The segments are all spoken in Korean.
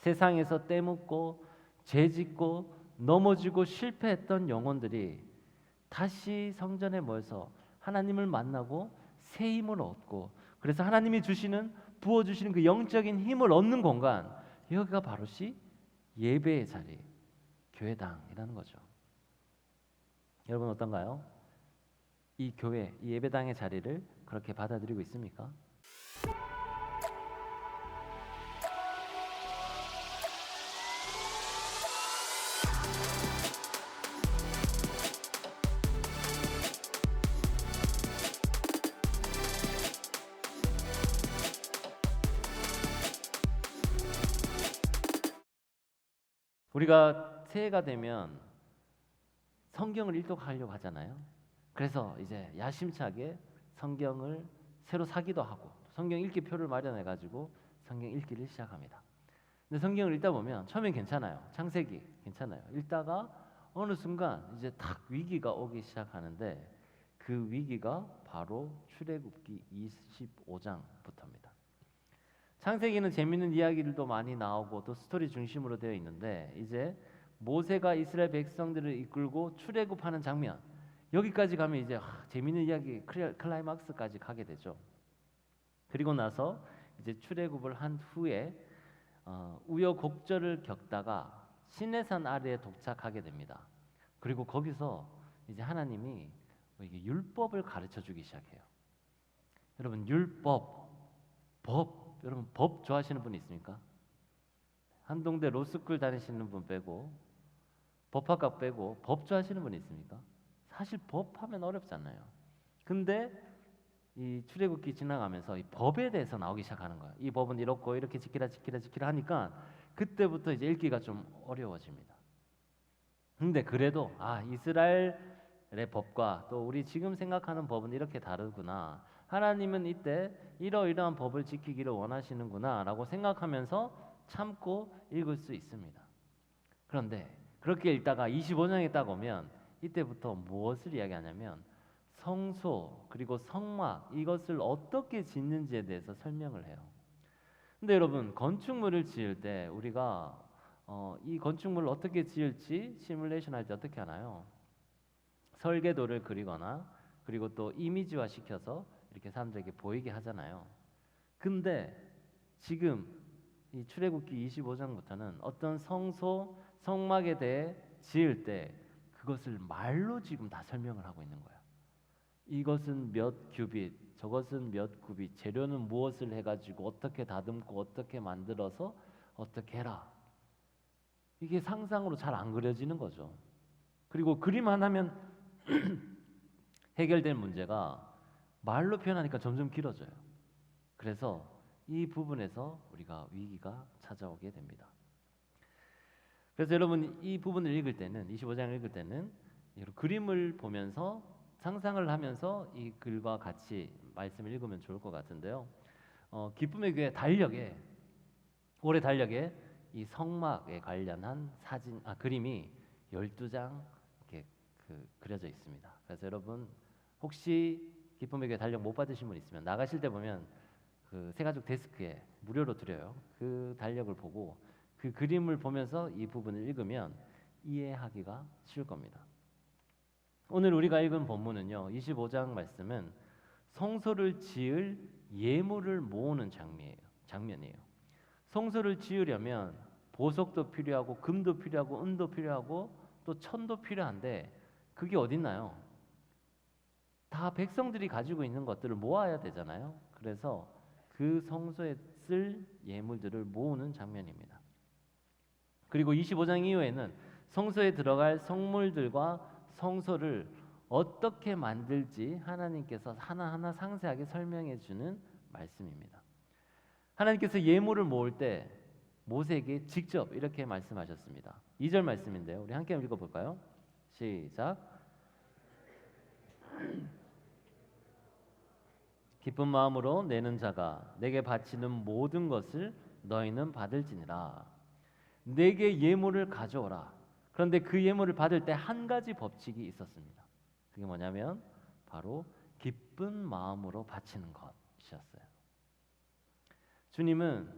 세상에서 때묻고 죄짓고 넘어지고 실패했던 영혼들이 다시 성전에 모여서 하나님을 만나고 새 힘을 얻고, 그래서 하나님이 부어주시는 그 영적인 힘을 얻는 공간, 여기가 바로 예배의 자리, 교회당이라는 거죠. 여러분 어떤가요? 이 교회, 이 예배당의 자리를 그렇게 받아들이고 있습니까? 우리가 새해가 되면 성경을 일독하려고 하잖아요. 그래서 이제 야심차게 성경을 새로 사기도 하고 성경 읽기 표를 마련해 가지고 성경 읽기를 시작합니다. 근데 성경을 읽다 보면 처음엔 괜찮아요. 창세기 괜찮아요. 읽다가 어느 순간 이제 탁 위기가 오기 시작하는데, 그 위기가 바로 출애굽기 25장부터입니다. 창세기는 재밌는 이야기들도 많이 나오고 또 스토리 중심으로 되어 있는데, 이제 모세가 이스라엘 백성들을 이끌고 출애굽하는 장면, 여기까지 가면 이제 재밌는 이야기 클라이막스까지 가게 되죠. 그리고 나서 이제 출애굽을 한 후에 우여곡절을 겪다가 시내산 아래에 도착하게 됩니다. 그리고 거기서 이제 하나님이 이게 율법을 가르쳐 주기 시작해요. 여러분 율법, 여러분 법 좋아하시는 분 있습니까? 한동대 로스쿨 다니시는 분 빼고, 법학과 빼고 법 좋아하시는 분 있습니까? 사실 법하면 어렵잖아요. 근데 이 출애굽기 지나가면서 이 법에 대해서 나오기 시작하는 거예요. 이 법은 이렇고 이렇게 지키라 하니까 그때부터 이제 읽기가 좀 어려워집니다. 근데 그래도 이스라엘의 법과 또 우리 지금 생각하는 법은 이렇게 다르구나, 하나님은 이때 이러이러한 법을 지키기를 원하시는구나 라고 생각하면서 참고 읽을 수 있습니다. 그런데 그렇게 읽다가 25장에 딱 오면 이때부터 무엇을 이야기하냐면 성소 그리고 성막, 이것을 어떻게 짓는지에 대해서 설명을 해요. 근데 여러분 건축물을 지을 때 우리가 이 건축물을 어떻게 지을지 시뮬레이션 할 때 어떻게 하나요? 설계도를 그리거나 그리고 또 이미지화 시켜서 이렇게 사람들에게 보이게 하잖아요. 근데 지금 이 출애굽기 25장부터는 어떤 성소, 성막에 대해 지을 때 그것을 말로 지금 다 설명을 하고 있는 거예요. 이것은 몇 규빗, 저것은 몇 구빗, 재료는 무엇을 해가지고 어떻게 다듬고 어떻게 만들어서 어떻게 해라. 이게 상상으로 잘 안 그려지는 거죠. 그리고 그림 하나면 해결될 문제가 말로 표현하니까 점점 길어져요. 그래서 이 부분에서 우리가 위기가 찾아오게 됩니다. 그래서 여러분 이 부분을 읽을 때는, 25장을 읽을 때는 그림을 보면서 상상을 하면서 이 글과 같이 말씀을 읽으면 좋을 것 같은데요. 기쁨의 교회 달력에, 올해 달력에 이 성막에 관련한 그림이 12장 이렇게 그려져 있습니다. 그래서 여러분 혹시 기쁨의 교회 달력 못 받으신 분 있으면 나가실 때 보면 그 새가족 데스크에 무료로 드려요. 그 달력을 보고 그 그림을 보면서 이 부분을 읽으면 이해하기가 쉬울 겁니다. 오늘 우리가 읽은 본문은요, 25장 말씀은 성소를 지을 예물을 모으는 장면이에요. 성소를 지으려면 보석도 필요하고 금도 필요하고 은도 필요하고 또 천도 필요한데 그게 어딨나요? 다 백성들이 가지고 있는 것들을 모아야 되잖아요. 그래서 그 성소에 쓸 예물들을 모으는 장면입니다. 그리고 25장 이후에는 성소에 들어갈 성물들과 성소를 어떻게 만들지 하나님께서 하나하나 상세하게 설명해 주는 말씀입니다. 하나님께서 예물을 모을 때 모세에게 직접 이렇게 말씀하셨습니다. 2절 말씀인데요. 우리 함께 읽어볼까요? 시작. 기쁜 마음으로 내는 자가 내게 바치는 모든 것을 너희는 받을지니라. 내게 예물을 가져오라. 그런데 그 예물을 받을 때 한 가지 법칙이 있었습니다. 그게 뭐냐면 바로 기쁜 마음으로 바치는 것이었어요. 주님은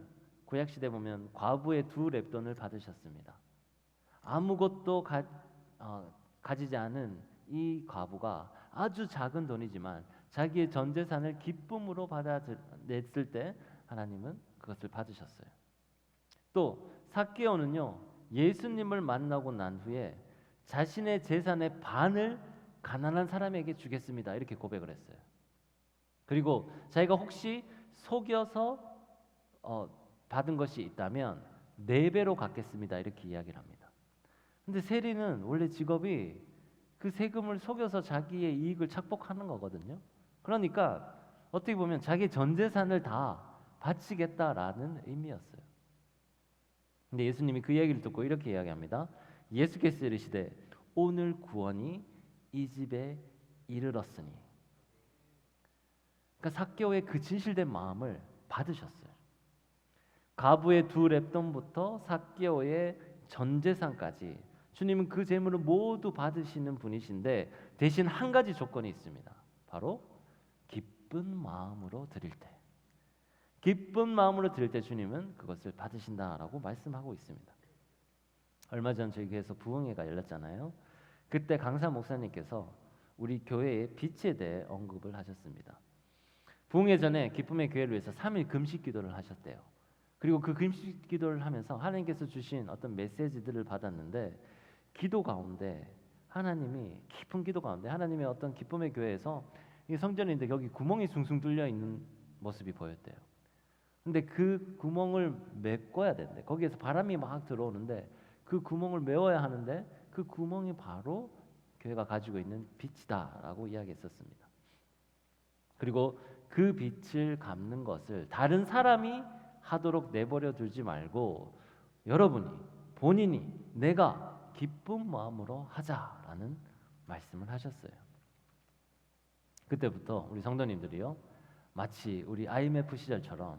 구약 시대 보면 과부의 2렙돈을 받으셨습니다. 아무것도 가지지 않은 이 과부가 아주 작은 돈이지만 자기의 전 재산을 기쁨으로 받아냈을 때 하나님은 그것을 받으셨어요. 또 삭개오는요, 예수님을 만나고 난 후에 자신의 재산의 반을 가난한 사람에게 주겠습니다, 이렇게 고백을 했어요. 그리고 자기가 혹시 속여서 받은 것이 있다면 4배로 갚겠습니다, 이렇게 이야기를 합니다. 근데 세리는 원래 직업이 그 세금을 속여서 자기의 이익을 착복하는 거거든요. 그러니까 어떻게 보면 자기 전 재산을 다 바치겠다라는 의미였어요. 근데 예수님이 그 얘기를 듣고 이렇게 이야기합니다. 예수께서 이르시되 오늘 구원이 이 집에 이르렀으니. 그러니까 삭개오의 그 진실된 마음을 받으셨어요. 과부의 2렙돈부터 삭개오의 전 재산까지 주님은 그 재물을 모두 받으시는 분이신데 대신 한 가지 조건이 있습니다. 바로 기쁜 마음으로 드릴 때, 기쁜 마음으로 드릴 때 주님은 그것을 받으신다라고 말씀하고 있습니다. 얼마 전 저희 교회에서 부흥회가 열렸잖아요. 그때 강사 목사님께서 우리 교회의 빛에 대해 언급을 하셨습니다. 부흥회 전에 기쁨의 교회를 위해서 3일 금식 기도를 하셨대요. 그리고 그 금식 기도를 하면서 하나님께서 주신 어떤 메시지들을 받았는데, 기도 가운데 하나님이 깊은 기도 가운데 하나님의 어떤 기쁨의 교회에서 이 성전인데 여기 구멍이 숭숭 뚫려 있는 모습이 보였대요. 근데 그 구멍을 메꿔야 되는데 거기에서 바람이 막 들어오는데 그 구멍을 메워야 하는데 그 구멍이 바로 교회가 가지고 있는 빛이다라고 이야기했었습니다. 그리고 그 빛을 갚는 것을 다른 사람이 하도록 내버려 두지 말고 여러분이 본인이 내가 기쁜 마음으로 하자라는 말씀을 하셨어요. 그때부터 우리 성도님들이요, 마치 우리 IMF 시절처럼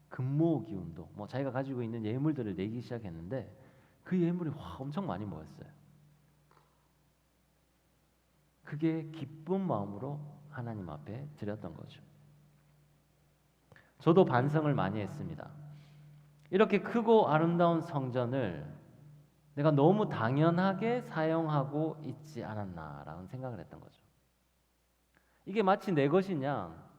금모으기 운동, 자기가 가지고 있는 예물들을 내기 시작했는데 그 예물이 엄청 많이 모였어요. 그게 기쁜 마음으로 하나님 앞에 드렸던 거죠. 저도 반성을 많이 했습니다. 이렇게 크고 아름다운 성전을 내가 너무 당연하게 사용하고 있지 않았나라는 생각을 했던 거죠. 이게 마치 내 것이냐,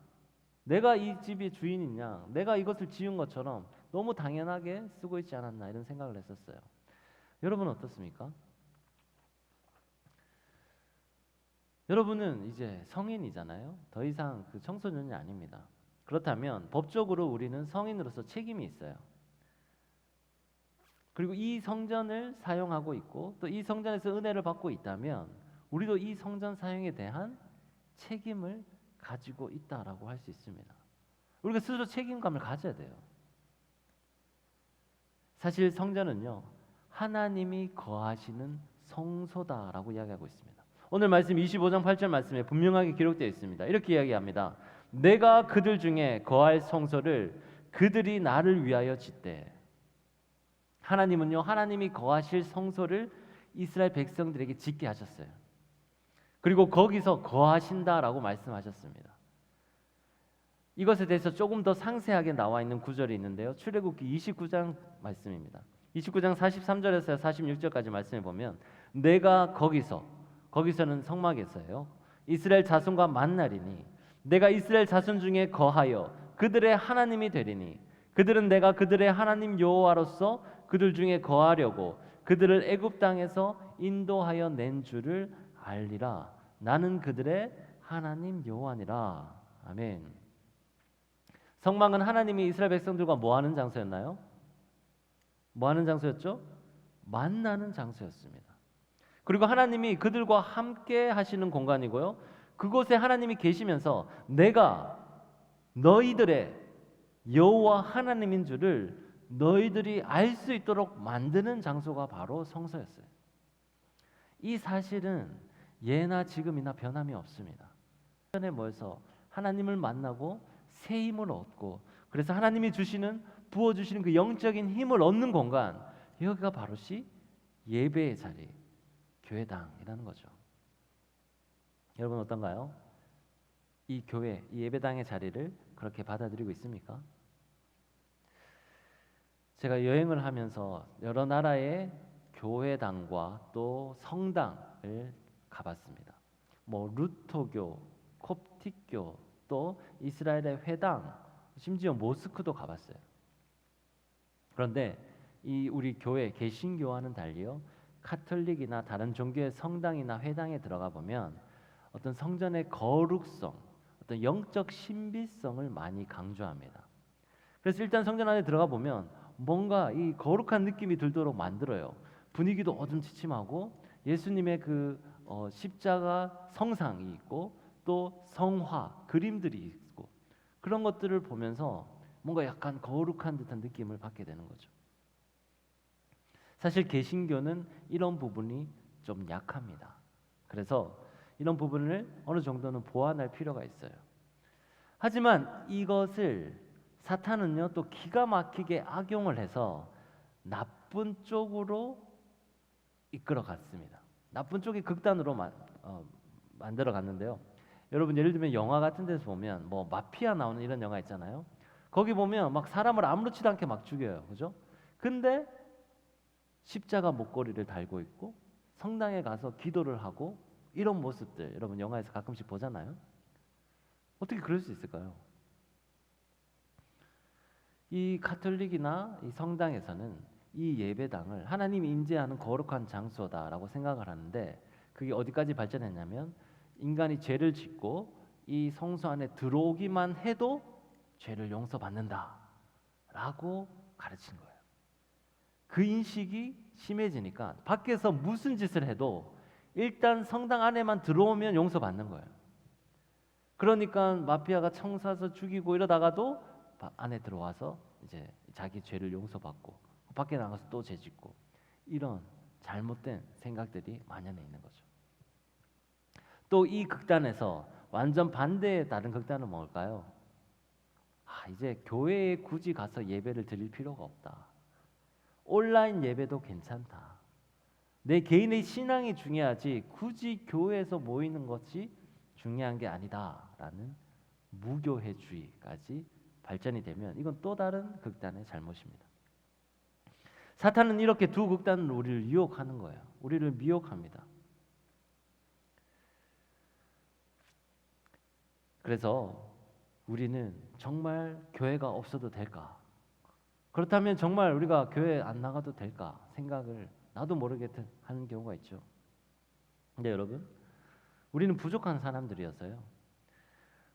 내가 이 집의 주인이냐, 내가 이것을 지은 것처럼 너무 당연하게 쓰고 있지 않았나 이런 생각을 했었어요. 여러분은 어떻습니까? 여러분은 이제 성인이잖아요. 더 이상 그 청소년이 아닙니다. 그렇다면 법적으로 우리는 성인으로서 책임이 있어요. 그리고 이 성전을 사용하고 있고 또 이 성전에서 은혜를 받고 있다면 우리도 이 성전 사용에 대한 책임을 가지고 있다라고 할 수 있습니다. 우리가 스스로 책임감을 가져야 돼요. 사실 성전은요, 하나님이 거하시는 성소다라고 이야기하고 있습니다. 오늘 말씀 25장 8절 말씀에 분명하게 기록되어 있습니다. 이렇게 이야기합니다. 내가 그들 중에 거할 성소를 그들이 나를 위하여 짓되. 하나님은요, 하나님이 거하실 성소를 이스라엘 백성들에게 짓게 하셨어요. 그리고 거기서 거하신다라고 말씀하셨습니다. 이것에 대해서 조금 더 상세하게 나와 있는 구절이 있는데요. 출애굽기 29장 말씀입니다. 29장 43절에서 46절까지 말씀해 보면 내가 거기서는 성막에서요, 이스라엘 자손과 만나리니 내가 이스라엘 자손 중에 거하여 그들의 하나님이 되리니 그들은 내가 그들의 하나님 여호와로서 그들 중에 거하려고 그들을 애굽 땅에서 인도하여 낸 줄을 알리라. 나는 그들의 하나님 여호와니라. 아멘. 성막은 하나님이 이스라엘 백성들과 뭐 하는 장소였나요? 뭐 하는 장소였죠? 만나는 장소였습니다. 그리고 하나님이 그들과 함께 하시는 공간이고요. 그곳에 하나님이 계시면서 내가 너희들의 여호와 하나님인 줄을 너희들이 알 수 있도록 만드는 장소가 바로 성소였어요. 이 사실은 예나 지금이나 변함이 없습니다. 전에 모여서 하나님을 만나고 새 힘을 얻고 그래서 하나님이 부어주시는 그 영적인 힘을 얻는 공간, 여기가 바로 예배의 자리, 교회당이라는 거죠. 여러분 어떤가요? 이 교회, 이 예배당의 자리를 그렇게 받아들이고 있습니까? 제가 여행을 하면서 여러 나라의 교회당과 또 성당을 가봤습니다. 뭐 루터교, 콥틱교, 또 이스라엘의 회당, 심지어 모스크도 가봤어요. 그런데 이 우리 교회 개신교와는 달리요, 카톨릭이나 다른 종교의 성당이나 회당에 들어가 보면 어떤 성전의 거룩성, 어떤 영적 신비성을 많이 강조합니다. 그래서 일단 성전 안에 들어가 보면 뭔가 이 거룩한 느낌이 들도록 만들어요. 분위기도 어둠치침하고 예수님의 그 십자가 성상이 있고 또 성화 그림들이 있고 그런 것들을 보면서 뭔가 약간 거룩한 듯한 느낌을 받게 되는 거죠. 사실 개신교는 이런 부분이 좀 약합니다. 그래서 이런 부분을 어느 정도는 보완할 필요가 있어요. 하지만 이것을 사탄은요 또 기가 막히게 악용을 해서 나쁜 쪽으로 이끌어 갔습니다. 나쁜 쪽이 극단으로 만들어 갔는데요. 여러분 예를 들면 영화 같은 데서 보면 뭐 마피아 나오는 이런 영화 있잖아요. 거기 보면 막 사람을 아무렇지도 않게 막 죽여요. 그죠? 근데 십자가 목걸이를 달고 있고 성당에 가서 기도를 하고 이런 모습들 여러분 영화에서 가끔씩 보잖아요. 어떻게 그럴 수 있을까요? 이 카톨릭이나 이 성당에서는 이 예배당을 하나님이 임재하는 거룩한 장소다라고 생각을 하는데 그게 어디까지 발전했냐면 인간이 죄를 짓고 이 성소 안에 들어오기만 해도 죄를 용서받는다라고 가르친 거예요. 그 인식이 심해지니까 밖에서 무슨 짓을 해도 일단 성당 안에만 들어오면 용서받는 거예요. 그러니까 마피아가 총 쏴서 죽이고 이러다가도 안에 들어와서 이제 자기 죄를 용서받고 밖에 나가서 또 죄 짓고 이런 잘못된 생각들이 만연해 있는 거죠. 또 이 극단에서 완전 반대의 다른 극단은 뭘까요? 이제 교회에 굳이 가서 예배를 드릴 필요가 없다. 온라인 예배도 괜찮다. 내 개인의 신앙이 중요하지 굳이 교회에서 모이는 것이 중요한 게 아니다라는 무교회주의까지 발전이 되면 이건 또 다른 극단의 잘못입니다. 사탄은 이렇게 두 극단으로 우리를 유혹하는 거예요. 우리를 미혹합니다. 그래서 우리는 정말 교회가 없어도 될까? 그렇다면 정말 우리가 교회 안 나가도 될까? 생각을 나도 모르게 하는 경우가 있죠. 근데 여러분, 우리는 부족한 사람들이어서요.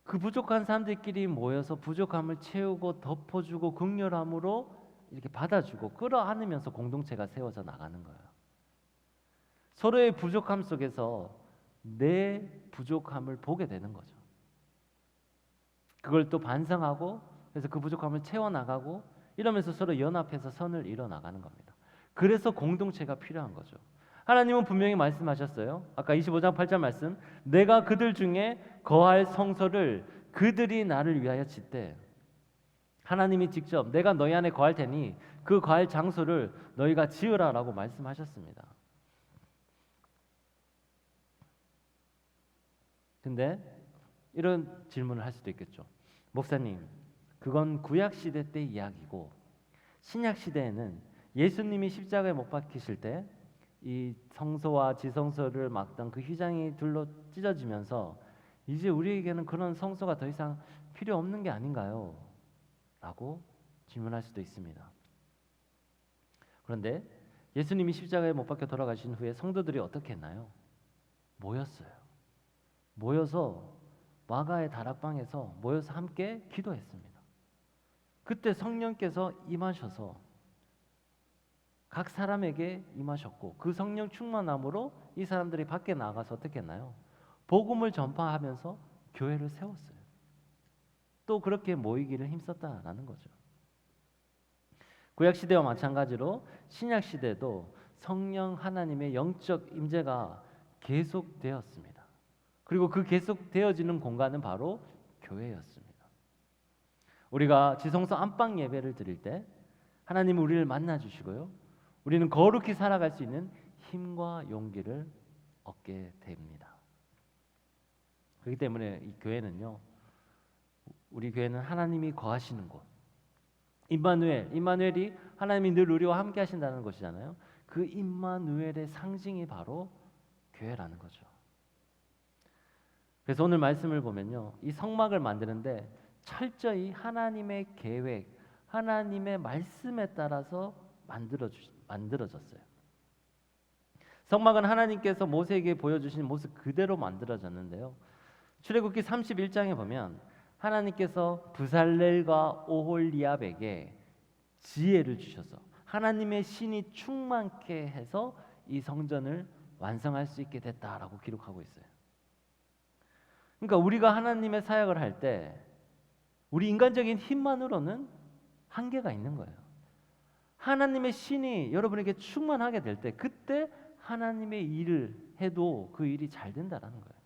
그 부족한 사람들끼리 모여서 부족함을 채우고 덮어주고 긍휼함으로 이렇게 받아주고 끌어안으면서 공동체가 세워져 나가는 거예요. 서로의 부족함 속에서 내 부족함을 보게 되는 거죠. 그걸 또 반성하고 그래서 그 부족함을 채워나가고 이러면서 서로 연합해서 선을 이뤄 나가는 겁니다. 그래서 공동체가 필요한 거죠. 하나님은 분명히 말씀하셨어요. 아까 25장 8절 말씀, 내가 그들 중에 거할 성소를 그들이 나를 위하여 짓되, 하나님이 직접 내가 너희 안에 거할 테니 그 거할 장소를 너희가 지으라라고 말씀하셨습니다. 근데 이런 질문을 할 수도 있겠죠. 목사님, 그건 구약 시대 때 이야기고 신약 시대에는 예수님이 십자가에 못 박히실 때 이 성소와 지성소를 막던 그 휘장이 둘로 찢어지면서 이제 우리에게는 그런 성소가 더 이상 필요 없는 게 아닌가요? 라고 질문할 수도 있습니다. 그런데 예수님이 십자가에 못 박혀 돌아가신 후에 성도들이 어떻게 했나요? 모였어요. 모여서 마가의 다락방에서 모여서 함께 기도했습니다. 그때 성령께서 임하셔서 각 사람에게 임하셨고 그 성령 충만함으로 이 사람들이 밖에 나가서 어떻게 했나요? 복음을 전파하면서 교회를 세웠어요. 또 그렇게 모이기를 힘썼다라는 거죠. 구약 시대와 마찬가지로 신약 시대도 성령 하나님의 영적 임재가 계속되었습니다. 그리고 그 계속되어지는 공간은 바로 교회였습니다. 우리가 지성소 안방 예배를 드릴 때 하나님은 우리를 만나 주시고요. 우리는 거룩히 살아갈 수 있는 힘과 용기를 얻게 됩니다. 그렇기 때문에 이 교회는요. 우리 교회는 하나님이 거하시는 곳, 임마누엘이 하나님이 늘 우리와 함께 하신다는 것이잖아요. 그 임마누엘의 상징이 바로 교회라는 거죠. 그래서 오늘 말씀을 보면요, 이 성막을 만드는데 철저히 하나님의 계획, 하나님의 말씀에 따라서 만들어졌어요. 성막은 하나님께서 모세에게 보여주신 모습 그대로 만들어졌는데요. 출애굽기 31장에 보면 하나님께서 부살렐과 오홀리압에게 지혜를 주셔서 하나님의 신이 충만케 해서 이 성전을 완성할 수 있게 됐다라고 기록하고 있어요. 그러니까 우리가 하나님의 사역을 할 때 우리 인간적인 힘만으로는 한계가 있는 거예요. 하나님의 신이 여러분에게 충만하게 될 때 그때 하나님의 일을 해도 그 일이 잘 된다라는 거예요.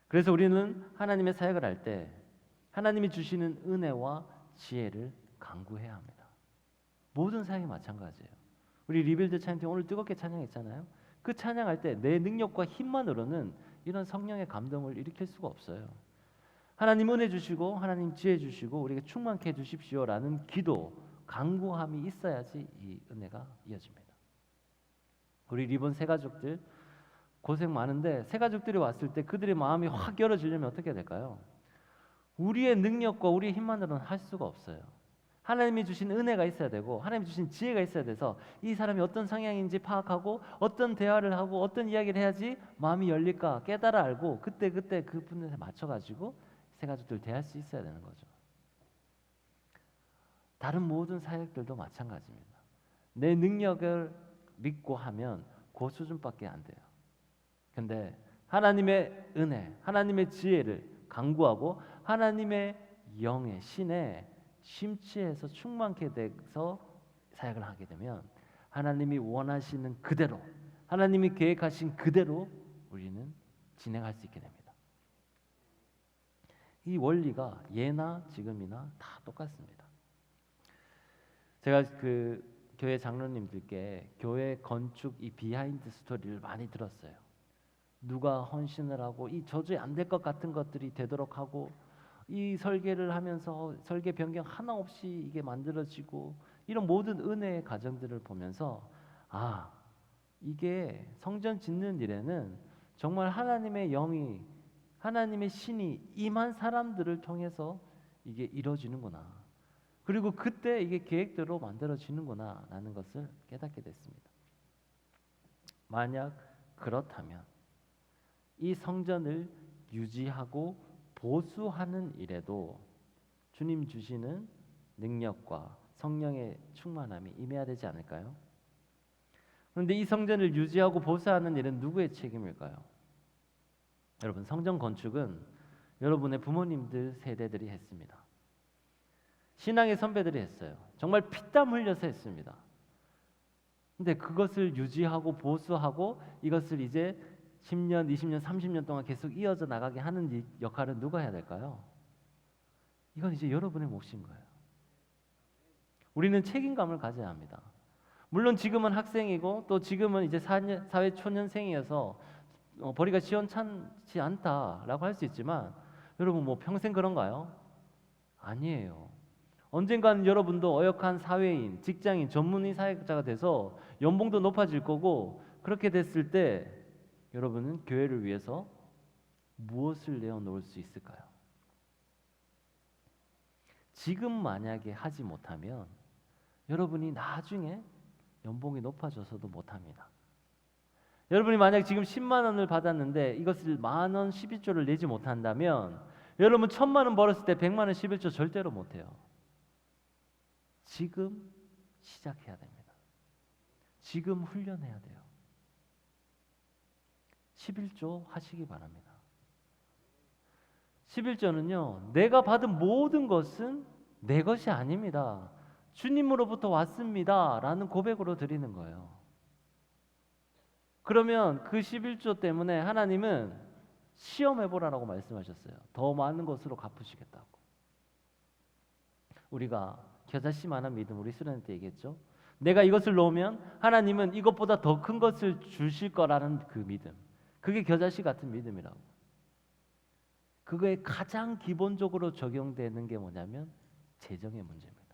그래서 우리는 하나님의 사역을 할 때 하나님이 주시는 은혜와 지혜를 간구해야 합니다. 모든 사역이 마찬가지예요. 우리 리빌드 찬양팀 오늘 뜨겁게 찬양했잖아요. 그 찬양할 때 내 능력과 힘만으로는 이런 성령의 감동을 일으킬 수가 없어요. 하나님 은혜 주시고 하나님 지혜 주시고 우리에게 충만케 해주십시오라는 기도, 간구함이 있어야지 이 은혜가 이어집니다. 우리 리본 새가족들 고생 많은데 새가족들이 왔을 때 그들의 마음이 확 열어지려면 어떻게 해야 될까요? 우리의 능력과 우리의 힘만으로는 할 수가 없어요. 하나님이 주신 은혜가 있어야 되고 하나님이 주신 지혜가 있어야 돼서 이 사람이 어떤 성향인지 파악하고 어떤 대화를 하고 어떤 이야기를 해야지 마음이 열릴까 깨달아 알고 그때 그분에 맞춰가지고 새가족들 대할 수 있어야 되는 거죠. 다른 모든 사역들도 마찬가지입니다. 내 능력을 믿고 하면 그 수준밖에 안 돼요. 근데 하나님의 은혜, 하나님의 지혜를 간구하고 하나님의 영의 신의 심취해서 충만케 돼서 사역을 하게 되면 하나님이 원하시는 그대로, 하나님이 계획하신 그대로 우리는 진행할 수 있게 됩니다. 이 원리가 예나 지금이나 다 똑같습니다. 제가 그 교회 장로님들께 교회 건축 이 비하인드 스토리를 많이 들었어요. 누가 헌신을 하고 이 저주에 안 될 것 같은 것들이 되도록 하고 이 설계를 하면서 설계 변경 하나 없이 이게 만들어지고 이런 모든 은혜의 과정들을 보면서 아, 이게 성전 짓는 일에는 정말 하나님의 영이 하나님의 신이 임한 사람들을 통해서 이게 이루어지는구나. 그리고 그때 이게 계획대로 만들어지는구나 라는 것을 깨닫게 됐습니다. 만약 그렇다면 이 성전을 유지하고 보수하는 일에도 주님 주시는 능력과 성령의 충만함이 임해야 되지 않을까요? 그런데 이 성전을 유지하고 보수하는 일은 누구의 책임일까요? 여러분, 성전 건축은 여러분의 부모님들 세대들이 했습니다. 신앙의 선배들이 했어요. 정말 피땀 흘려서 했습니다. 근데 그것을 유지하고 보수하고 이것을 이제 10년, 20년, 30년 동안 계속 이어져 나가게 하는 역할은 누가 해야 될까요? 이건 이제 여러분의 몫인 거예요. 우리는 책임감을 가져야 합니다. 물론 지금은 학생이고 또 지금은 이제 사회 초년생이어서 벌이가 시원찮지 않다라고 할 수 있지만 여러분 뭐 평생 그런가요? 아니에요. 언젠가는 여러분도 어역한 사회인, 직장인, 전문의 사역자가 돼서 연봉도 높아질 거고 그렇게 됐을 때 여러분은 교회를 위해서 무엇을 내어놓을 수 있을까요? 지금 만약에 하지 못하면 여러분이 나중에 연봉이 높아져서도 못합니다. 여러분이 만약 지금 10만 원을 받았는데 이것을 10,000원 11조를 내지 못한다면 여러분 1,000만 원 벌었을 때 100만 원 11조 절대로 못해요. 지금 시작해야 됩니다. 지금 훈련해야 돼요. 11조 하시기 바랍니다. 11조는요, 내가 받은 모든 것은 내 것이 아닙니다. 주님으로부터 왔습니다. 라는 고백으로 드리는 거예요. 그러면 그 11조 때문에 하나님은 시험해보라라고 말씀하셨어요. 더 많은 것으로 갚으시겠다고. 우리가 겨자씨만한 믿음, 우리 수련회 때 얘기했죠. 내가 이것을 놓으면 하나님은 이것보다 더 큰 것을 주실 거라는 그 믿음. 그게 겨자씨 같은 믿음이라고. 그거에 가장 기본적으로 적용되는 게 뭐냐면 재정의 문제입니다.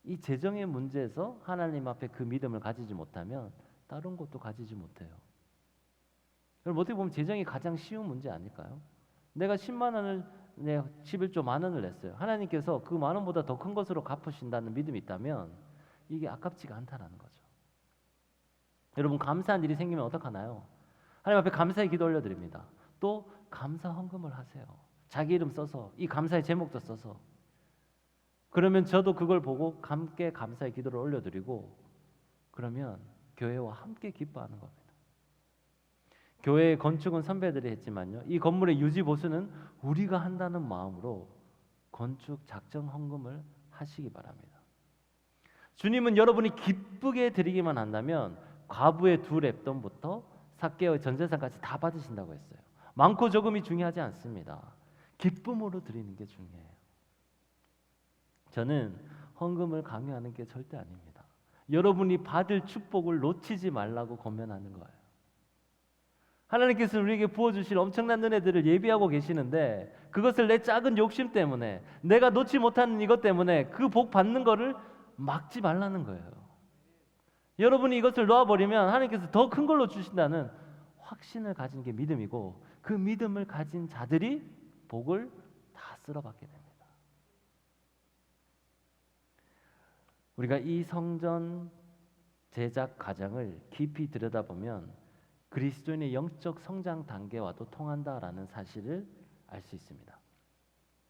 이 재정의 문제에서 하나님 앞에 그 믿음을 가지지 못하면 다른 것도 가지지 못해요. 여러분 어떻게 보면 재정이 가장 쉬운 문제 아닐까요? 내가 10만 원을 11조 만 원을 냈어요. 하나님께서 그 만 원보다 더 큰 것으로 갚으신다는 믿음이 있다면 이게 아깝지가 않다라는 거죠. 여러분 감사한 일이 생기면 어떡하나요? 하나님 앞에 감사의 기도 올려드립니다. 또 감사 헌금을 하세요. 자기 이름 써서 이 감사의 제목도 써서 그러면 저도 그걸 보고 함께 감사의 기도를 올려드리고 그러면 교회와 함께 기뻐하는 겁니다. 교회의 건축은 선배들이 했지만요. 이 건물의 유지 보수는 우리가 한다는 마음으로 건축 작정 헌금을 하시기 바랍니다. 주님은 여러분이 기쁘게 드리기만 한다면 과부의 2렙돈부터 삭개의 전 재산까지 다 받으신다고 했어요. 많고 적음이 중요하지 않습니다. 기쁨으로 드리는 게 중요해요. 저는 헌금을 강요하는 게 절대 아닙니다. 여러분이 받을 축복을 놓치지 말라고 권면하는 거예요. 하나님께서 우리에게 부어주실 엄청난 은혜들을 예비하고 계시는데 그것을 내 작은 욕심 때문에 내가 놓지 못하는 이것 때문에 그 복 받는 거를 막지 말라는 거예요. 여러분이 이것을 놓아버리면 하나님께서 더 큰 걸로 주신다는 확신을 가진 게 믿음이고 그 믿음을 가진 자들이 복을 다 쓸어받게 됩니다. 우리가 이 성전 제작 과정을 깊이 들여다보면 그리스도인의 영적 성장 단계와도 통한다라는 사실을 알 수 있습니다.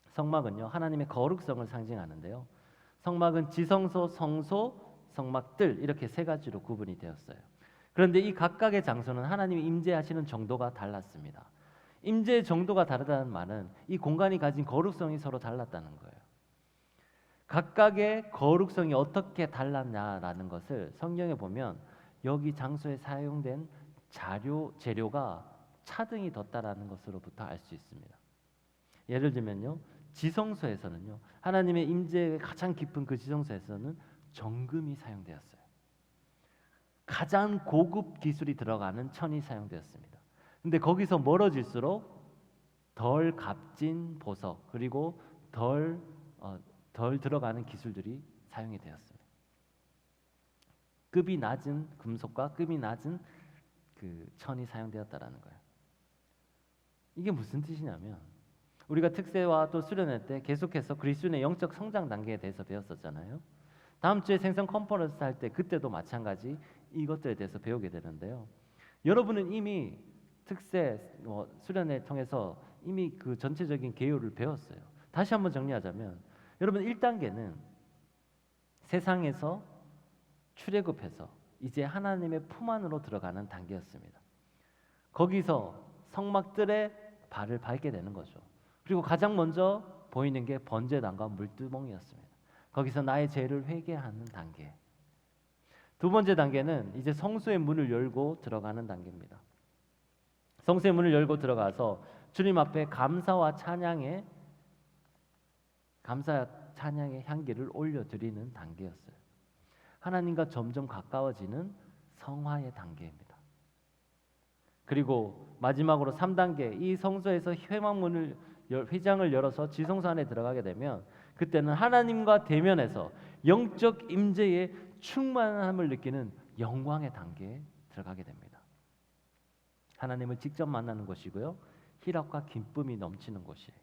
성막은요 하나님의 거룩성을 상징하는데요. 성막은 지성소, 성소, 성막들 이렇게 3가지로 구분이 되었어요. 그런데 이 각각의 장소는 하나님이 임재하시는 정도가 달랐습니다. 임재의 정도가 다르다는 말은 이 공간이 가진 거룩성이 서로 달랐다는 거예요. 각각의 거룩성이 어떻게 달랐냐라는 것을 성경에 보면 여기 장소에 사용된 재료가 차등이 뒀다라는 것으로부터 알 수 있습니다. 예를 들면요, 지성소에서는요, 하나님의 임재가 가장 깊은 그 지성소에서는 정금이 사용되었어요. 가장 고급 기술이 들어가는 천이 사용되었습니다. 근데 거기서 멀어질수록 덜 값진 보석 그리고 덜 들어가는 기술들이 사용이 되었습니다. 급이 낮은 금속과 급이 낮은 그 천이 사용되었다라는 거예요. 이게 무슨 뜻이냐면 우리가 특세와 또 수련회 때 계속해서 그리스도인의 영적 성장 단계에 대해서 배웠었잖아요. 다음 주에 생성 컨퍼런스 할 때 그때도 마찬가지 이것들에 대해서 배우게 되는데요. 여러분은 이미 특세 수련회 통해서 이미 그 전체적인 개요를 배웠어요. 다시 한번 정리하자면 여러분 1단계는 세상에서 출애굽해서 이제 하나님의 품 안으로 들어가는 단계였습니다. 거기서 성막들의 발을 밟게 되는 거죠. 그리고 가장 먼저 보이는 게 번제단과 물두멍이었습니다. 거기서 나의 죄를 회개하는 단계. 2번째 단계는 이제 성소의 문을 열고 들어가는 단계입니다. 성소의 문을 열고 들어가서 주님 앞에 감사와 찬양의 향기를 올려드리는 단계였어요. 하나님과 점점 가까워지는 성화의 단계입니다. 그리고 마지막으로 3단계 이 성소에서 회장을 열어서 지성소 안에 들어가게 되면 그때는 하나님과 대면해서 영적 임재의 충만함을 느끼는 영광의 단계에 들어가게 됩니다. 하나님을 직접 만나는 곳이고요. 희락과 기쁨이 넘치는 곳이에요.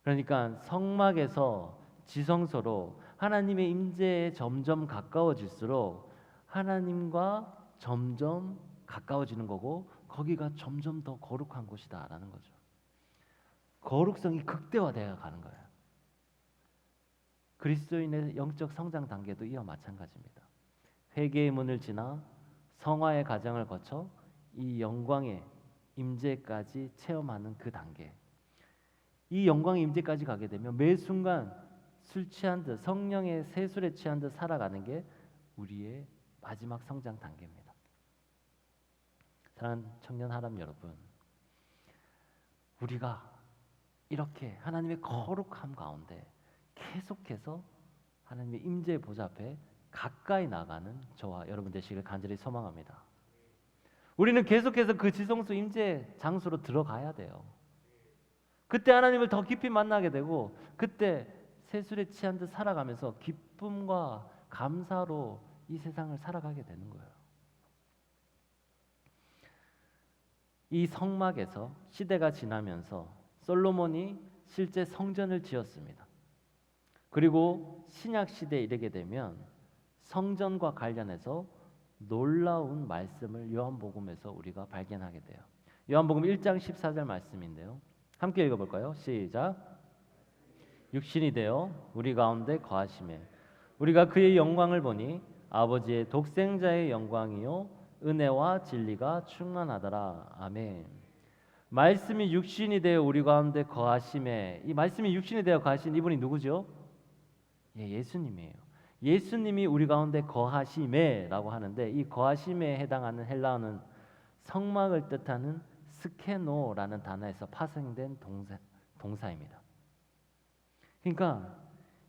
그러니까 성막에서 지성소로 하나님의 임재에 점점 가까워질수록 하나님과 점점 가까워지는 거고 거기가 점점 더 거룩한 곳이다라는 거죠. 거룩성이 극대화되어 가는 거예요. 그리스도인의 영적 성장 단계도 이와 마찬가지입니다. 회개의 문을 지나 성화의 과정을 거쳐 이 영광의 임재까지 체험하는 그 단계. 이 영광의 임재까지 가게 되면 매 순간 술 취한 듯 성령의 세술에 취한 듯 살아가는 게 우리의 마지막 성장 단계입니다. 사랑하는 청년 하람 여러분, 우리가 이렇게 하나님의 거룩함 가운데 계속해서 하나님의 임재의 보좌 앞에 가까이 나가는 저와 여러분 되시길 간절히 소망합니다. 우리는 계속해서 그 지성소 임재 장소로 들어가야 돼요. 그때 하나님을 더 깊이 만나게 되고 그때 세술에 취한 듯 살아가면서 기쁨과 감사로 이 세상을 살아가게 되는 거예요. 이 성막에서 시대가 지나면서 솔로몬이 실제 성전을 지었습니다. 그리고 신약 시대에 이르게 되면 성전과 관련해서 놀라운 말씀을 요한복음에서 우리가 발견하게 돼요. 요한복음 1장 14절 말씀인데요. 함께 읽어볼까요? 시작. 육신이 되어 우리 가운데 거하심에 우리가 그의 영광을 보니 아버지의 독생자의 영광이요 은혜와 진리가 충만하더라. 아멘. 말씀이 육신이 되어 우리 가운데 거하심에, 이 말씀이 육신이 되어 거하신 이분이 누구죠? 예수님이에요. 예수님이 우리 가운데 거하심에라고 하는데 이 거하심에 해당하는 헬라어는 성막을 뜻하는 스케노라는 단어에서 파생된 동사입니다. 그러니까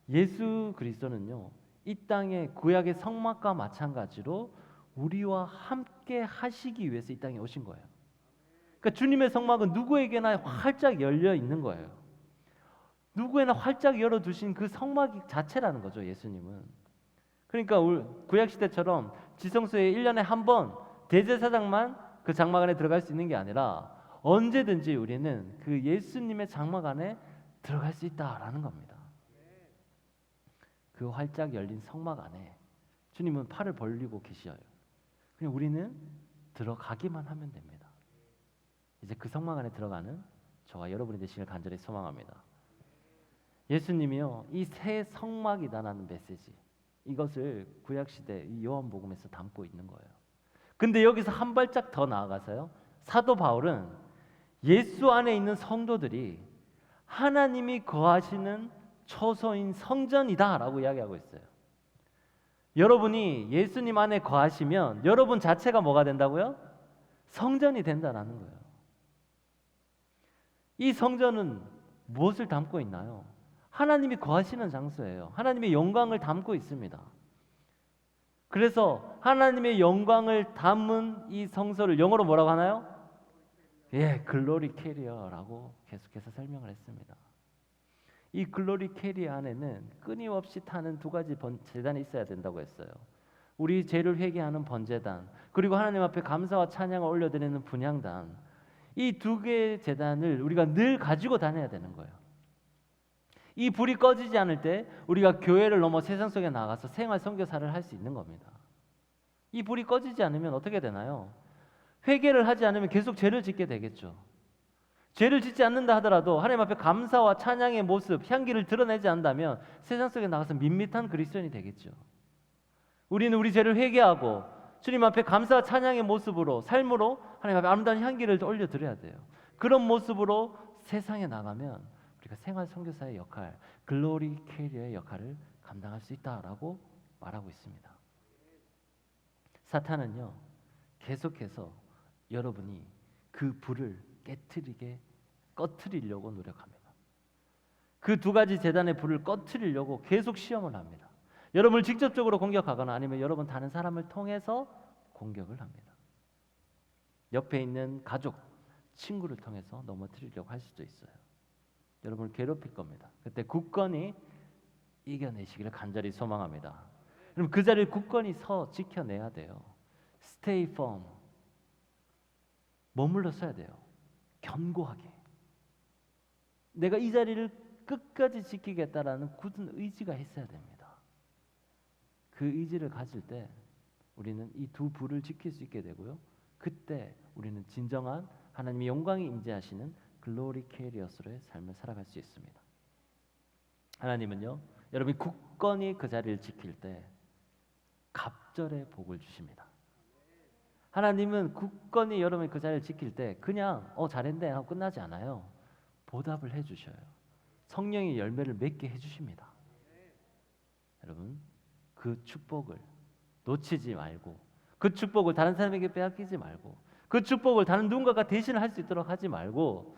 예수 그리스도는요, 이 땅의 구약의 성막과 마찬가지로 우리와 함께 하시기 위해서 이 땅에 오신 거예요. 그러니까 주님의 성막은 누구에게나 활짝 열려 있는 거예요. 누구에나 활짝 열어두신 그 성막 자체라는 거죠, 예수님은. 그러니까 구약 시대처럼 지성소에 1년에 한 번 대제사장만 그 장막 안에 들어갈 수 있는 게 아니라 언제든지 우리는 그 예수님의 장막 안에 들어갈 수 있다라는 겁니다. 그 활짝 열린 성막 안에 주님은 팔을 벌리고 계셔요. 그냥 우리는 들어가기만 하면 됩니다. 이제 그 성막 안에 들어가는 저와 여러분이 되시길 간절히 소망합니다. 예수님이요, 이 새 성막이다라는 메시지, 이것을 구약시대 이 요한복음에서 담고 있는 거예요. 근데 여기서 한 발짝 더 나아가서요, 사도 바울은 예수 안에 있는 성도들이 하나님이 거하시는 처소인 성전이다라고 이야기하고 있어요. 여러분이 예수님 안에 거하시면 여러분 자체가 뭐가 된다고요? 성전이 된다라는 거예요. 이 성전은 무엇을 담고 있나요? 하나님이 거하시는 장소예요. 하나님의 영광을 담고 있습니다. 그래서 하나님의 영광을 담은 이 성소를 영어로 뭐라고 하나요? 글로리 캐리어라고 계속해서 설명을 했습니다. 이 글로리 캐리어 안에는 끊임없이 타는 두 가지 제단이 있어야 된다고 했어요. 우리 죄를 회개하는 번제단, 그리고 하나님 앞에 감사와 찬양을 올려드리는 분향단, 이 두 개의 제단을 우리가 늘 가지고 다녀야 되는 거예요. 이 불이 꺼지지 않을 때 우리가 교회를 넘어 세상 속에 나가서 생활 선교사를 할 수 있는 겁니다. 이 불이 꺼지지 않으면 어떻게 되나요? 회개를 하지 않으면 계속 죄를 짓게 되겠죠. 죄를 짓지 않는다 하더라도 하나님 앞에 감사와 찬양의 모습, 향기를 드러내지 않는다면 세상 속에 나가서 밋밋한 그리스도인이 되겠죠. 우리는 우리 죄를 회개하고 주님 앞에 감사와 찬양의 모습으로, 삶으로 하나님 앞에 아름다운 향기를 올려드려야 돼요. 그런 모습으로 세상에 나가면 우리가 생활 선교사의 역할, 글로리 캐리어의 역할을 감당할 수 있다라고 말하고 있습니다. 사탄은요, 계속해서 여러분이 그 불을 꺼트리려고 노력합니다. 그 두 가지 제단의 불을 꺼트리려고 계속 시험을 합니다. 여러분을 직접적으로 공격하거나 아니면 여러분 다른 사람을 통해서 공격을 합니다. 옆에 있는 가족, 친구를 통해서 넘어뜨리려고 할 수도 있어요. 여러분을 괴롭힐 겁니다. 그때 굳건히 이겨내시기를 간절히 소망합니다. 그럼 그 자리를 굳건히 지켜내야 돼요. Stay firm. 머물러 서야 돼요. 견고하게. 내가 이 자리를 끝까지 지키겠다라는 굳은 의지가 있어야 됩니다. 그 의지를 가질 때 우리는 이 두 불을 지킬 수 있게 되고요. 그때 우리는 진정한 하나님의 영광이 임재하시는 글로리 캐리어스로의 삶을 살아갈 수 있습니다. 하나님은요, 여러분이 굳건히 그 자리를 지킬 때 갑절의 복을 주십니다. 하나님은 굳건히 여러분이 그 자리를 지킬 때 그냥 잘했네 하고 끝나지 않아요. 보답을 해주셔요. 성령의 열매를 맺게 해주십니다. 여러분, 그 축복을 놓치지 말고, 그 축복을 다른 사람에게 빼앗기지 말고, 그 축복을 다른 누군가가 대신을 할 수 있도록 하지 말고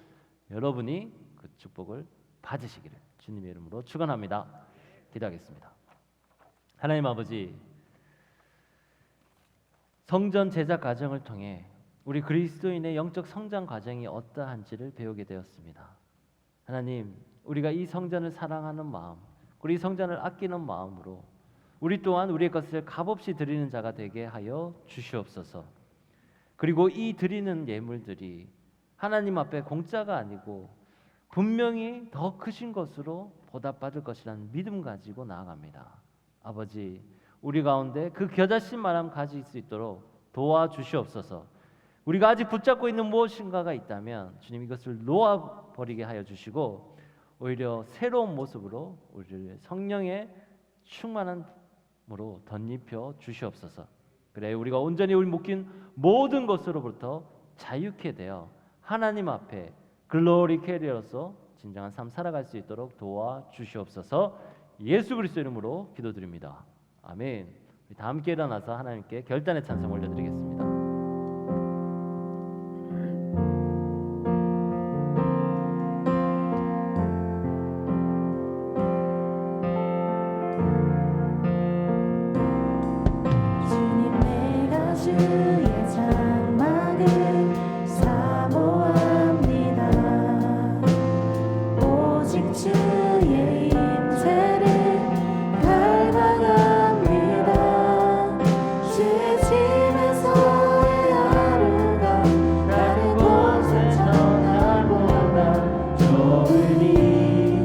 여러분이 그 축복을 받으시기를 주님의 이름으로 축원합니다. 기도하겠습니다. 하나님 아버지, 성전 제작 과정을 통해 우리 그리스도인의 영적 성장 과정이 어떠한지를 배우게 되었습니다. 하나님, 우리가 이 성전을 사랑하는 마음, 우리 성전을 아끼는 마음으로 우리 또한 우리의 것을 값없이 드리는 자가 되게 하여 주시옵소서. 그리고 이 드리는 예물들이 하나님 앞에 공짜가 아니고 분명히 더 크신 것으로 보답받을 것이라는 믿음 가지고 나아갑니다. 아버지, 우리 가운데 그 겨자씨 마음 가질 수 있도록 도와주시옵소서. 우리가 아직 붙잡고 있는 무엇인가가 있다면 주님 이것을 놓아버리게 하여 주시고 오히려 새로운 모습으로 우리를 성령의 충만함으로 덧입혀 주시옵소서. 그래 우리가 온전히 우리 묶인 모든 것으로부터 자유케 되어 하나님 앞에 글로리 캐리어로서 진정한 삶 살아갈 수 있도록 도와주시옵소서. 예수 그리스도 이름으로 기도드립니다. 아멘. 우리 다 함께 일어나서 하나님께 결단의 찬송 올려드리겠습니다. 주의 장막을 사모합니다. 오직 주의 임재를 갈망합니다. 주의 집에서의 하루가 다른 곳에서 날보다 좋으니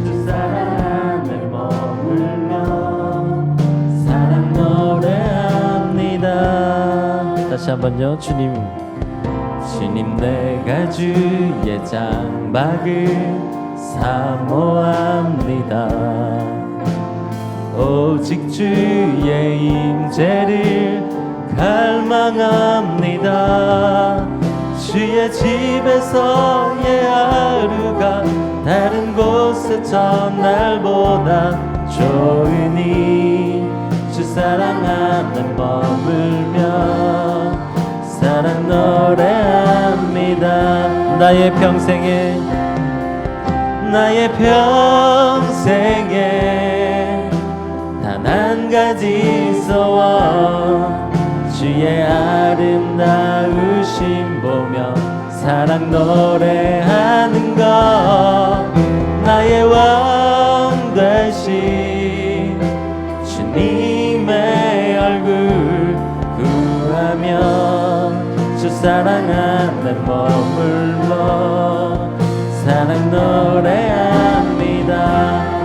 주 사랑 안에 머물며 사랑 노래합니다. 다시 한번요. 주님 내가 주의 장막을 사모합니다. 오직 주의 임재를 갈망합니다. 주의 집에서의 하루가 다른 곳에서 날보다 좋으니 주 사랑 안에 머물며 사랑 노래합니다. 나의 평생에 단 한 가지 소원 주의 아름다우심 보며 사랑 노래하는 것 나의 왕 되신 주님의 얼굴 구하며 주 사랑 안에 머물러 사랑 노래합니다.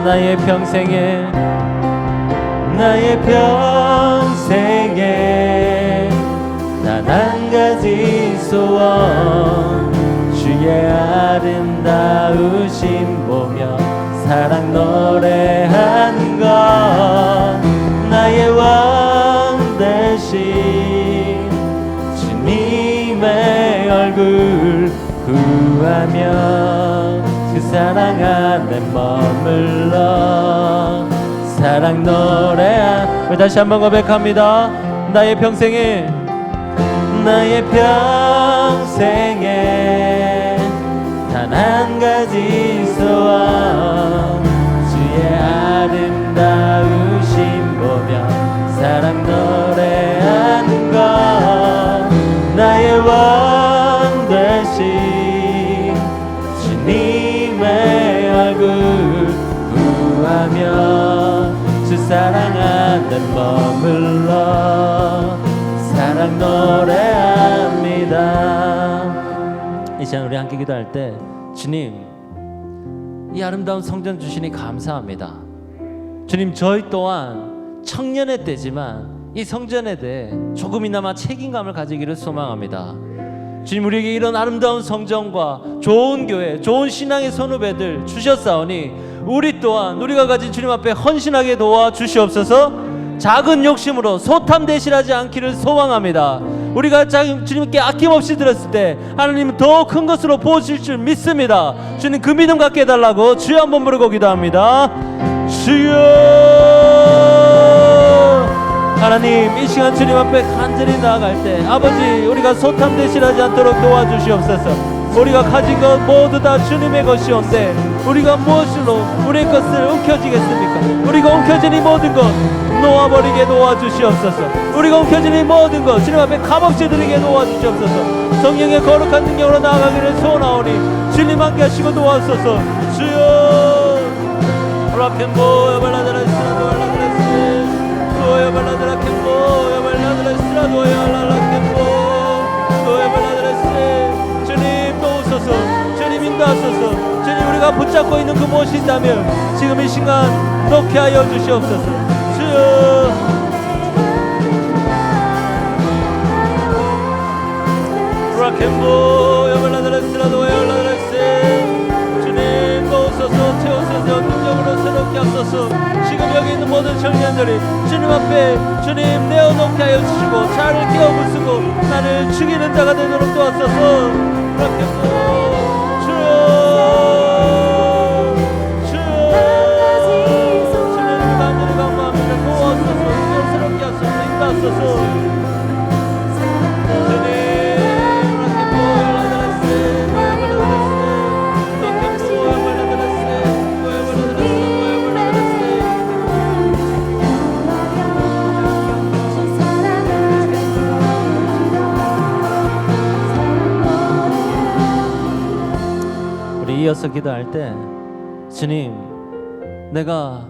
나의 평생에 단 한 가지 소원 주의 아름다우심 보며 사랑 노래하는 것 나의 왕 되신 주님의 얼굴 구하며 그 사랑 안에 머물러 사랑 노래하. 다시 한번 고백합니다. 나의 평생에 단 한 가지 소원 주의 아름다우심 보며 사랑 노래하는 것 나의 왕 되신 주님의 얼굴 구하며 주 사랑 안에 머물러 사랑 노래합니다. 이 시간 우리 함께 기도할 때 주님 이 아름다운 성전 주시니 감사합니다. 주님 저희 또한 청년의 때지만 이 성전에 대해 조금이나마 책임감을 가지기를 소망합니다. 주님 우리에게 이런 아름다운 성전과 좋은 교회 좋은 신앙의 선후배들 주셨사오니 우리 또한 우리가 가진 주님 앞에 헌신하게 도와주시옵소서. 작은 욕심으로 소탐대실하지 않기를 소망합니다. 우리가 주님께 아낌없이 드렸을 때 하나님은 더 큰 것으로 보실 줄 믿습니다. 주님 그 믿음 갖게 해달라고 주여 한번 부르고 기도합니다. 주여. 하나님 이 시간 주님 앞에 간절히 나아갈 때 아버지 우리가 소탐대실하지 않도록 도와주시옵소서. 우리가 가진 것 모두 다 주님의 것이온데 우리가 무엇으로 우리의 것을 움켜쥐겠습니까? 우리가 움켜진 이 모든 것 놓아버리게 도와주시옵소서. 우리가 움켜진 이 모든 것 주님 앞에 값없이 드리게 도와주시옵소서. 성령의 거룩한 능력으로 나아가기를 소원하오니 주님 함께 하시고 도와주소서. 주여 라켄보 발라드라스라 도알라드라스 도여 발라드라켄보 발라드라스라 도알라라켄보 도여 발라드라스 주님 도우소서. 주님 인도하소서. 주님 우리가 붙잡고 있는 그 무엇이 있다면 지금 이 시간 놓게 하여 주시옵소서. 주여 라켄보 발라드라스라 도알라드라스 주님 도우소서. 채우소서. 능력으로 새롭게 하소서. 지금 여기 있는 모든 청년들이 주님 앞에 주님 내어놓게 하여 주시고 차를 끼워 부수고 나를 죽이는 자가 되도록 도와소서. 라켄보 주여 주님을 간절히 감사합니다. 도와소서. 새롭게 하소서. 인도하소서. 이어서 기도할 때 주님 내가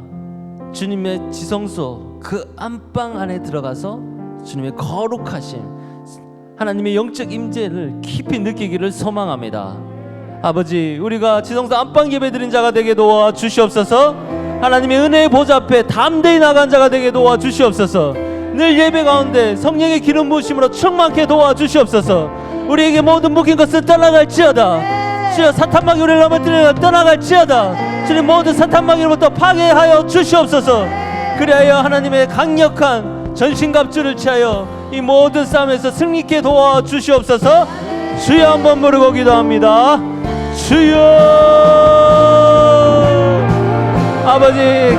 주님의 지성소 그 안방 안에 들어가서 주님의 거룩하심 하나님의 영적 임재를 깊이 느끼기를 소망합니다. 아버지 우리가 지성소 안방 예배드린 자가 되게 도와 주시옵소서. 하나님의 은혜의 보좌 앞에 담대히 나간 자가 되게 도와 주시옵소서. 늘 예배 가운데 성령의 기름 부으심으로 충만케 도와 주시옵소서. 우리에게 모든 묶인 것을 떠나갈지어다. 주여 사탄마귀 우리를 넘어뜨리려 떠나갈지어다. 주님 모든 사탄마귀로부터 파괴하여 주시옵소서. 그리하여 하나님의 강력한 전신갑주를 취하여 이 모든 싸움에서 승리케 도와주시옵소서. 주여 한번 부르고 기도합니다. 주여 아버지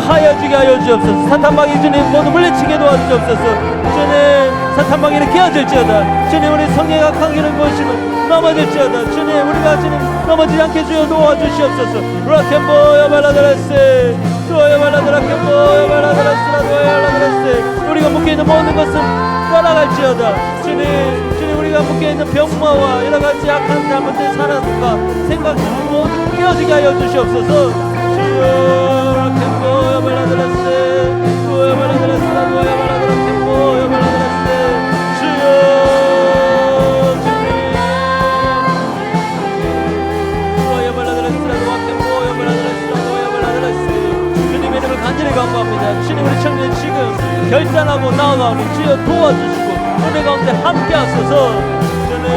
하여지게 하여 주옵소서. 사탄마귀 주님 모두 물리치게 도와주옵소서. 주님 사탄마귀는 깨어질지어다. 주님 우리 성령의 악한 길을 보시면 넘어질지어다. 주님 우리가 주님 넘어지지 않게 주여 도와주시옵소서. 라켄보여 발라드라스 도여 발라드라켄보여 발라드라스라 도여 발라드라스 우리가 묶여있는 모든 것은 떠나갈지어다. 주님 우리가 묶여있는 병마와 여러가지 악한 잘못된 사랑과 생각들을 모두 깨어지게 하여 주시옵소서. 주여 라켄보여 발라드라스 도여 발라드라스라 도여 발라드라켄보여 발라드라스 주여 간절히 간구합니다. 주님 우리 청년 지금 결단하고 나아가오니 주여 도와주시고 은혜 가운데 함께 하소서. 주님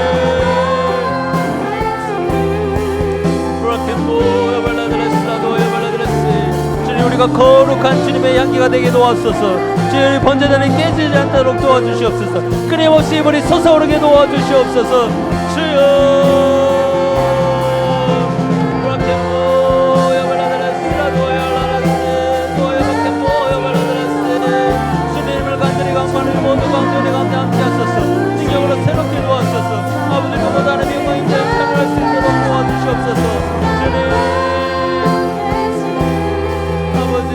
주님 우리가 거룩한 주님의 향기가 되게 도와주소서. 주님 번제단이 깨지지 않도록 도와주시옵소서. 끊임없이 물이 솟아오르게 도와주시옵소서. 주여 모두 강전에 가운데 함께 하소서. 능력으로 새롭게 도와주소서. 아버지 그보다 하나님의 영광 임재에 참여할 수 있도록 도와주시옵소서. 주님 아버지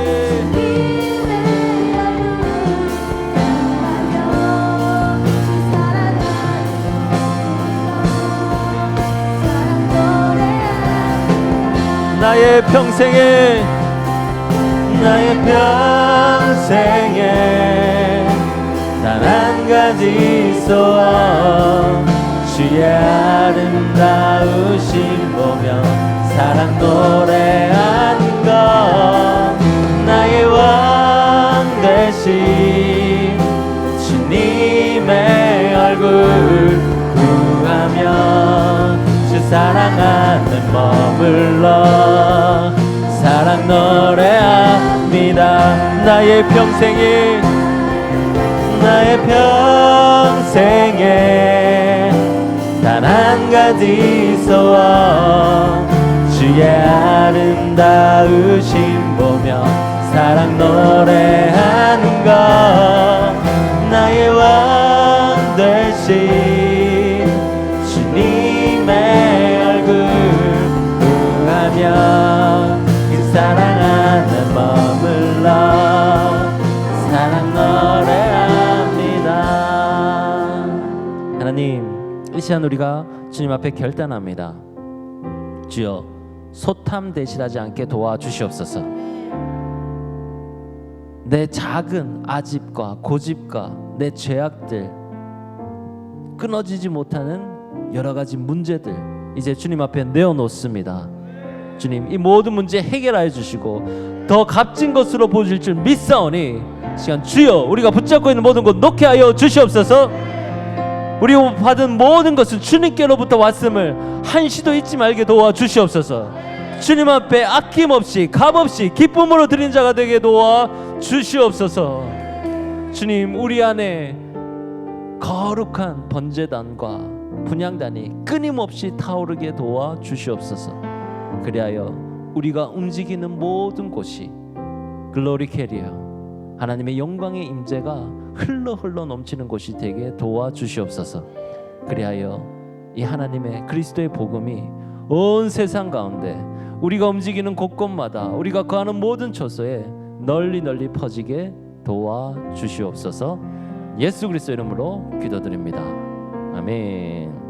나의 평생에 단 한 가지 소원 주의 아름다우심 보며 사랑 노래하는 것 나의 왕 되신 주님의 얼굴 구하며 주 사랑 안에 머물러 사랑 노래합니다. 나의 평생에 단 한 가지 소원 주의 아름다우심 보며 사랑 노래하는 것 나의 왕 되신 주님의 하나님, 이 시간 우리가 주님 앞에 결단합니다. 주여, 소탐 대실하지 않게 도와주시옵소서. 내 작은 아집과 고집과 내 죄악들, 끊어지지 못하는 여러 가지 문제들 이제 주님 앞에 내어놓습니다. 주님, 이 모든 문제 해결하여 주시고 더 값진 것으로 보실 줄 믿사오니 시간 주여, 우리가 붙잡고 있는 모든 것 놓게 하여 주시옵소서. 우리가 받은 모든 것은 주님께로부터 왔음을 한시도 잊지 말게 도와 주시옵소서. 주님 앞에 아낌없이 값없이 기쁨으로 드린 자가 되게 도와 주시옵소서. 주님, 우리 안에 거룩한 번제단과 분향단이 끊임없이 타오르게 도와 주시옵소서. 그리하여 우리가 움직이는 모든 곳이 글로리 캐리어 하나님의 영광의 임재가 흘러 넘치는 곳이 되게 도와 주시옵소서. 그리하여 이 하나님의 그리스도의 복음이 온 세상 가운데 우리가 움직이는 곳곳마다 우리가 거하는 모든 처소에 널리 퍼지게 도와 주시옵소서. 예수 그리스도 이름으로 기도드립니다. 아멘.